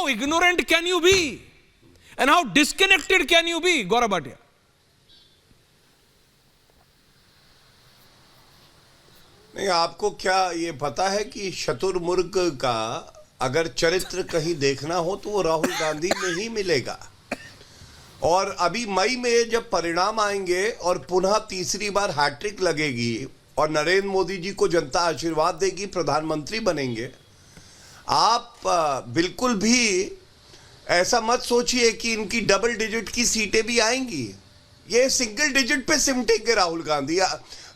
how ignorant can you be? And how disconnected can you be, Gaurav Bhatia? नहीं, आपको क्या ये पता है कि शतुर्मुर्ग का अगर चरित्र कहीं देखना हो तो वो राहुल गांधी में ही मिलेगा। और अभी मई में जब परिणाम आएंगे और पुनः तीसरी बार हैट्रिक लगेगी और नरेंद्र मोदी जी को जनता आशीर्वाद देगी, प्रधानमंत्री बनेंगे, आप बिल्कुल भी ऐसा मत सोचिए कि इनकी डबल डिजिट की सीटें भी आएंगी। ये सिंगल डिजिट पे सिमटेंगे राहुल गांधी।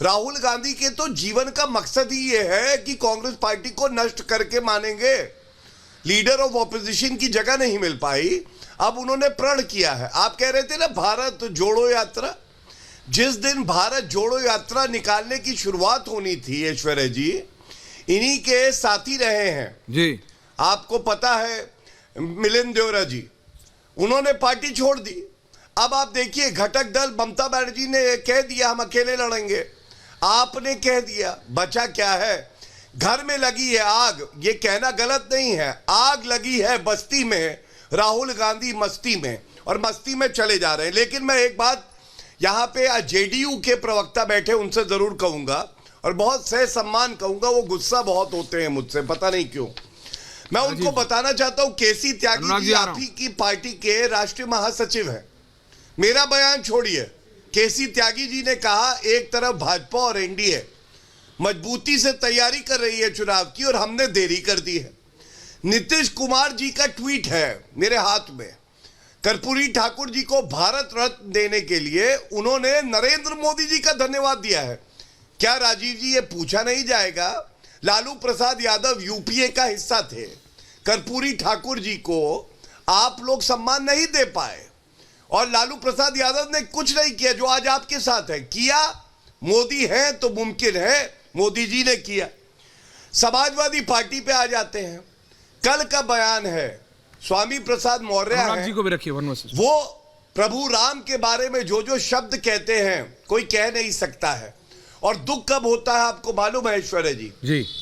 राहुल गांधी के तो जीवन का मकसद ही ये है कि कांग्रेस पार्टी को नष्ट करके मानेंगे। लीडर ऑफ ऑपोजिशन की जगह नहीं मिल पाई, अब उन्होंने प्रण किया है। आप कह रहे थे ना भारत जोड़ो यात्रा, जिस दिन भारत जोड़ो यात्रा निकालने की शुरुआत होनी थी ऐश्वर्या जी, इन्हीं के साथी रहे हैं जी। आपको पता है मिलिंद देवरा जी, उन्होंने पार्टी छोड़ दी। अब आप देखिए घटक दल ममता बनर्जी ने कह दिया हम अकेले लड़ेंगे, आपने कह दिया, बचा क्या है? घर में लगी है आग, ये कहना गलत नहीं है, आग लगी है बस्ती में, राहुल गांधी मस्ती में, और मस्ती में चले जा रहे हैं। लेकिन मैं एक बात यहाँ पे जेडीयू के प्रवक्ता बैठे उनसे जरूर कहूंगा और बहुत सह सम्मान कहूंगा, वो गुस्सा बहुत होते हैं मुझसे, पता नहीं क्यों। मैं उनको बताना चाहता हूं केसी त्यागी जी आप ही की पार्टी के राष्ट्रीय महासचिव हैं। मेरा बयान छोड़िए, केसी त्यागी जी ने कहा एक तरफ भाजपा और एनडीए मजबूती से तैयारी कर रही है चुनाव की और हमने देरी कर दी है। नीतीश कुमार जी का ट्वीट है मेरे हाथ में, कर्पूरी ठाकुर जी को भारत रत्न देने के लिए उन्होंने नरेंद्र मोदी जी का धन्यवाद दिया है। क्या राजीव जी ये पूछा नहीं जाएगा, लालू प्रसाद यादव यूपीए का हिस्सा थे, कर्पूरी ठाकुर जी को आप लोग सम्मान नहीं दे पाए और लालू प्रसाद यादव ने कुछ नहीं किया जो आज आपके साथ है। किया, मोदी है तो मुमकिन है, मोदी जी ने किया। समाजवादी पार्टी पे आ जाते हैं, कल का बयान है स्वामी प्रसाद मौर्य हैं, जी को भी रखिए, वो प्रभु राम के बारे में जो जो शब्द कहते हैं कोई कह नहीं सकता है। और दुख कब होता है आपको मालूम है ऐश्वर्या जी?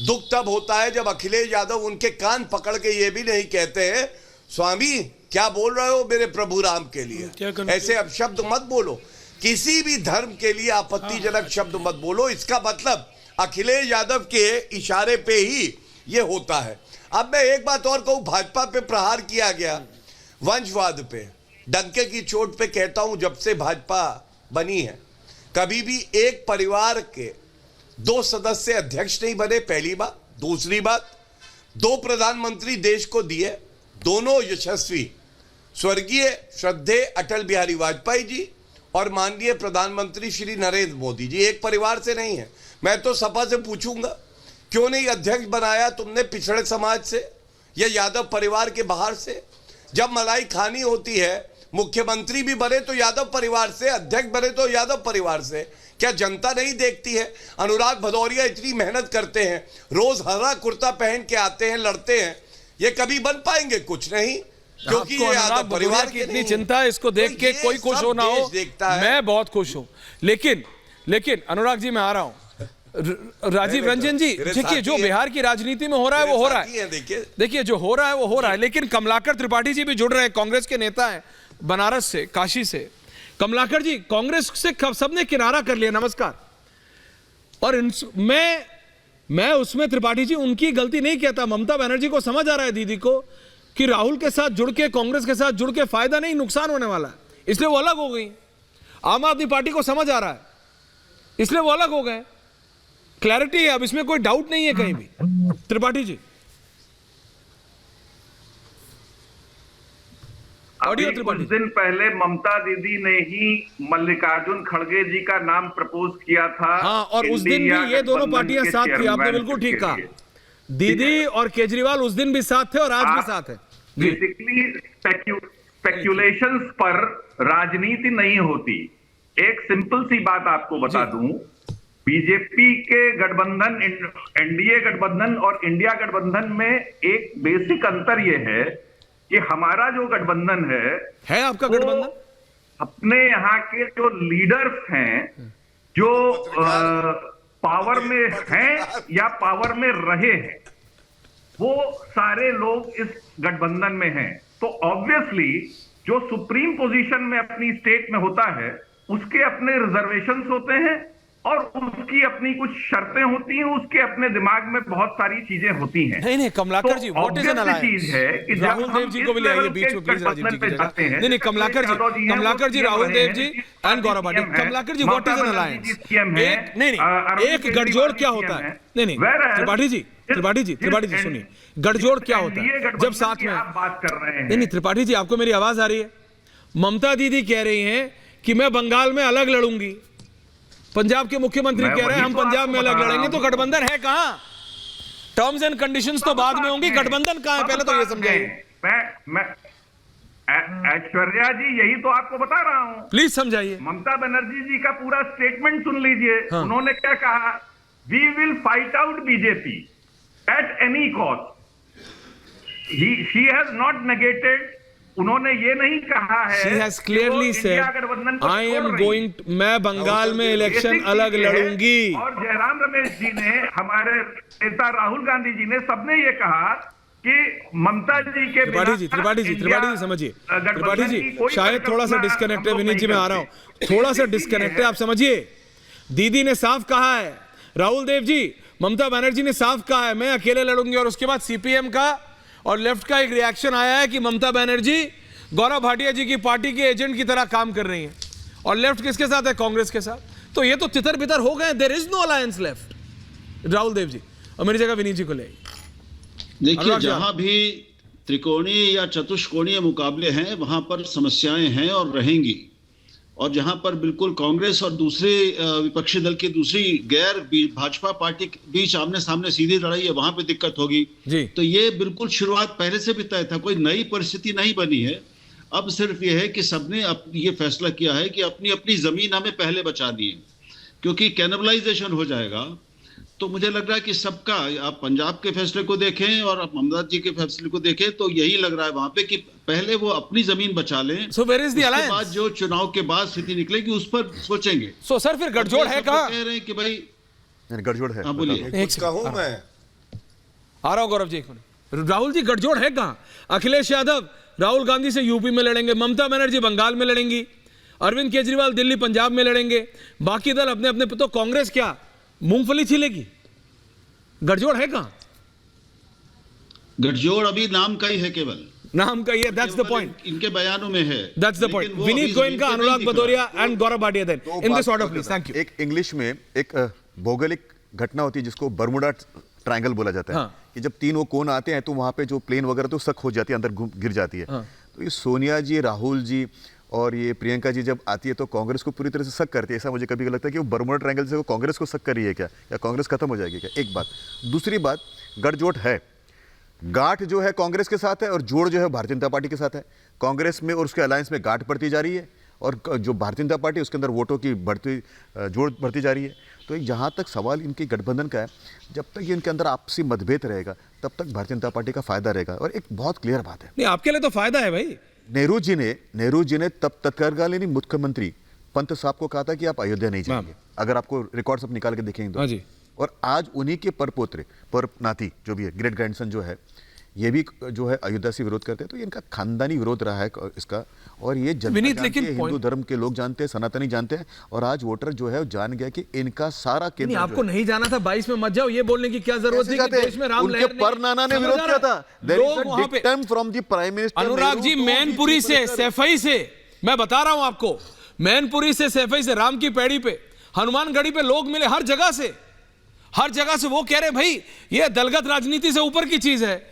दुख तब होता है जब अखिलेश यादव उनके कान पकड़ के ये भी नहीं कहते हैं स्वामी क्या बोल रहे हो मेरे प्रभु राम के लिए, ऐसे अब शब्द मत बोलो, किसी भी धर्म के लिए आपत्तिजनक शब्द मत बोलो। इसका मतलब अखिलेश यादव के इशारे पे ही ये होता है। अब मैं एक बात और कहूं, भाजपा पे प्रहार किया गया वंशवाद पे, डंके की चोट पे कहता हूं जब से भाजपा बनी है कभी भी एक परिवार के 2 सदस्य अध्यक्ष नहीं बने, पहली बात। दूसरी बात, 2 प्रधानमंत्री देश को दिए, दोनों यशस्वी, स्वर्गीय श्रद्धेय अटल बिहारी वाजपेयी जी और माननीय प्रधानमंत्री श्री नरेंद्र मोदी जी, एक परिवार से नहीं है। मैं तो सपा से पूछूंगा क्यों नहीं अध्यक्ष बनाया तुमने पिछड़े समाज से या यादव परिवार के बाहर से? जब मलाई खानी होती है मुख्यमंत्री भी बने तो यादव परिवार से, अध्यक्ष बने तो यादव परिवार से। क्या जनता नहीं देखती है? अनुराग भदौरिया इतनी मेहनत करते हैं, रोज हरा कुर्ता पहन के आते हैं, लड़ते हैं, ये कभी बन पाएंगे? कुछ नहीं, क्योंकि ये यादव परिवार की इतनी चिंता है, इसको देख के कोई खुश हो ना हो, मैं बहुत खुश हूं। लेकिन अनुराग जी मैं आ रहा हूं, राजीव रंजन जी, देखिए जो बिहार की राजनीति में हो रहा है वो हो रहा है, देखिए जो हो रहा है वो हो रहा है। लेकिन कमलाकर त्रिपाठी जी भी जुड़ रहे हैं, कांग्रेस के नेता हैं बनारस से, काशी से। कमलाकर जी, कांग्रेस से सबने किनारा कर लिया, नमस्कार। और मैं उसमें त्रिपाठी जी उनकी गलती नहीं कहता, ममता बनर्जी को समझ आ रहा है दीदी को कि राहुल के साथ जुड़ के, कांग्रेस के साथ जुड़ के फायदा नहीं नुकसान होने वाला है, इसलिए वो अलग हो गई। आम आदमी पार्टी को समझ आ रहा है, इसलिए वो अलग हो गए। क्लैरिटी है, अब इसमें कोई डाउट नहीं है कहीं भी। त्रिपाठी जी, अभी कुछ दिन पहले ममता दीदी ने ही मल्लिकार्जुन खड़गे जी का नाम प्रपोज किया था। हाँ, और उस दिन भी ये दोनों पार्टियां साथ थी, आपने बिल्कुल ठीक कहा। दीदी और केजरीवाल उस दिन भी साथ थे और आज भी साथ है। बेसिकली स्पेक्यूलेशंस पर राजनीति नहीं होती। एक सिंपल सी बात आपको बता दूं, बीजेपी के गठबंधन, एनडीए गठबंधन और इंडिया गठबंधन में एक बेसिक अंतर यह है कि हमारा जो गठबंधन है आपका गठबंधन अपने यहाँ के जो लीडर्स हैं, जो पावर में हैं या पावर में रहे हैं, वो सारे लोग इस गठबंधन में हैं। तो ऑब्वियसली जो सुप्रीम पोजीशन में अपनी स्टेट में होता है उसके अपने रिजर्वेशंस होते हैं और उसकी अपनी कुछ शर्तें होती हैं, उसके अपने दिमाग में बहुत सारी चीजें होती हैं। नहीं Kamalakar ji, what is an alliance? चीज है कि राहुल देव जी को भी ले आइए बीच में प्लीज, राजीव जी की जगह। नहीं Kamalakar ji Rahul Dev ji and Gaurav Bhatia. Kamalakar ji, what is an alliance? एक गठजोड़ क्या होता है? नहीं त्रिपाठी जी सुनिए, गठजोड़ क्या होता है जब साथ में बात कर रहे हैं? नहीं त्रिपाठी जी, आपको मेरी आवाज आ रही है? ममता दीदी कह रही हैं कि मैं बंगाल में अलग लड़ूंगी, पंजाब के मुख्यमंत्री कह रहे हैं हम पंजाब में अलग लड़ेंगे, तो गठबंधन है कहां? टर्म्स एंड कंडीशंस तो बाद में होंगी, गठबंधन कहां है पहले तो ये समझाइए। मैं ऐश्वर्या जी यही तो आपको बता रहा हूं, प्लीज समझाइए। ममता बनर्जी जी का पूरा स्टेटमेंट सुन लीजिए। हाँ। उन्होंने क्या कहा? We will fight out BJP at any cost. She has not negated, उन्होंने ये नहीं कहा है। She has clearly said, I am going to, मैं बंगाल में इलेक्शन अलग लड़ूंगी। और जयराम रमेश जी ने, हमारे नेता राहुल गांधी जी ने, सबने ये कहा कि ममता जी के त्रिपाठी जी समझिए, त्रिपाठी जी शायद थोड़ा सा डिस्कनेक्ट है। विनीत जी मैं आ रहा हूं, थोड़ा सा डिस्कनेक्ट है, आप समझिए। दीदी ने साफ कहा है, राहुल देव जी, ममता बनर्जी ने साफ कहा है मैं अकेले लड़ूंगी, और उसके बाद सीपीएम का और लेफ्ट का एक रिएक्शन आया है कि ममता बनर्जी गौरव भाटिया जी की पार्टी के एजेंट की तरह काम कर रही हैं, और लेफ्ट किसके साथ है? कांग्रेस के साथ। तो ये तो तितर बितर हो गए, there is no alliance left. Rahul Dev ji, और मेरी जगह विनीत जी को ले। देखिए, जहां भी त्रिकोणीय या चतुष्कोणीय मुकाबले हैं वहां पर समस्याएं हैं और रहेंगी, और जहां पर बिल्कुल कांग्रेस और दूसरे विपक्षी दल की दूसरी गैर भाजपा पार्टी के बीच आमने सामने सीधी लड़ाई है, वहां पे दिक्कत होगी जी। तो ये बिल्कुल शुरुआत पहले से भी तय था, कोई नई परिस्थिति नहीं बनी है। अब सिर्फ ये है कि सबने ये फैसला किया है कि अपनी अपनी जमीन हमें पहले बचानी है, क्योंकि कैनिबलाइजेशन हो जाएगा। तो मुझे लग रहा है कि सबका, आप पंजाब के फैसले को देखें और आप ममता जी के फैसले को देखें, तो यही लग रहा है वहां पे कि पहले वो अपनी जमीन बचा लें। So where is the उसके alliance? बाद जो चुनाव के बाद स्थिति निकलेगी उस पर सोचेंगे। सो सर फिर गठजोड़ है कहां? कह रहे हैं कि भाई गठजोड़ है। हाँ बोलिए। कुछ कहूं मैं? आ रहा हूं गौरव जी, एक मिनट। राहुल जी, गठजोड़ है कहां? अखिलेश यादव राहुल गांधी से यूपी में लड़ेंगे, ममता बनर्जी बंगाल में लड़ेंगी, अरविंद केजरीवाल दिल्ली पंजाब में लड़ेंगे, बाकी दल अपने अपने। तो कांग्रेस क्या मूंगफली छिलेगी? गठजोड़ है कहां? गठजोड़ अभी नाम का ही है, केवल नाम का ये, दैट्स द पॉइंट। इनके बयानों में है, that's the point. Vineet Goenka, Anurag Bhadauria and Gaurav Bhatia, then in this order please. Thank you. एक इंग्लिश में एक भौगोलिक घटना होती है जिसको बर्मुडा ट्रायंगल बोला जाता है। हाँ। कि जब तीन वो कोण आते हैं तो वहां पे जो प्लेन वगैरह तो सक हो जाती है, अंदर गिर जाती है। हाँ। तो ये सोनिया जी, राहुल जी और ये प्रियंका जी जब आती है तो कांग्रेस को पूरी तरह से सक करती है। ऐसा मुझे कभी लगता है कि वो बर्मुडा ट्रायंगल से वो कांग्रेस को सक कर रही है क्या, या कांग्रेस खत्म हो जाएगी क्या? एक बात। दूसरी बात, गठजोड़ है, गांठ जो है कांग्रेस के साथ है और जोड़ जो है भारतीय जनता पार्टी के साथ है। कांग्रेस में और उसके अलायंस में गांठ बढ़ती जा रही है, और जो भारतीय जनता पार्टी उसके अंदर वोटों की जोड़ बढ़ती जा रही है। तो जहाँ तक सवाल इनके गठबंधन का है, जब तक ये इनके अंदर आपसी मतभेद रहेगा तब तक भारतीय जनता पार्टी का फायदा रहेगा। और एक बहुत क्लियर बात है, नहीं आपके लिए तो फायदा है भाई। नेहरू जी ने तब तत्कालीन मुख्यमंत्री पंत साहब को कहा था कि आप अयोध्या नहीं जाएंगे, अगर आपको रिकॉर्ड सब निकाल के देखेंगे तो। हाँ जी। और आज उन्हीं के परनाती जो भी है, ग्रेट ग्रैंडसन जो है, ये भी जो है अयोध्या से विरोध करते हैं। तो ये इनका खानदानी विरोध रहा है इसका, और ये जनता जानती है, हिंदू धर्म के लोग जानते हैं, सनातनी जानते हैं, और आज वोटर जो है जान गया कि इनका सारा केंद्र। नहीं, आपको नहीं जाना था 22 में, मत जाओ, ये बोलने की क्या जरूरत थी कि देश में राम लहर नहीं। परनाना ने विरोध किया था। लोग वहां पे from the prime minister Anurag ji, Mainpuri से, सैफई से, मैं बता रहा हूं आपको, मैनपुरी से, सैफई से, राम की पैड़ी पे, हनुमानगढ़ी पे लोग मिले, हर जगह से वो कह रहे भाई ये दलगत राजनीति से ऊपर की चीज है,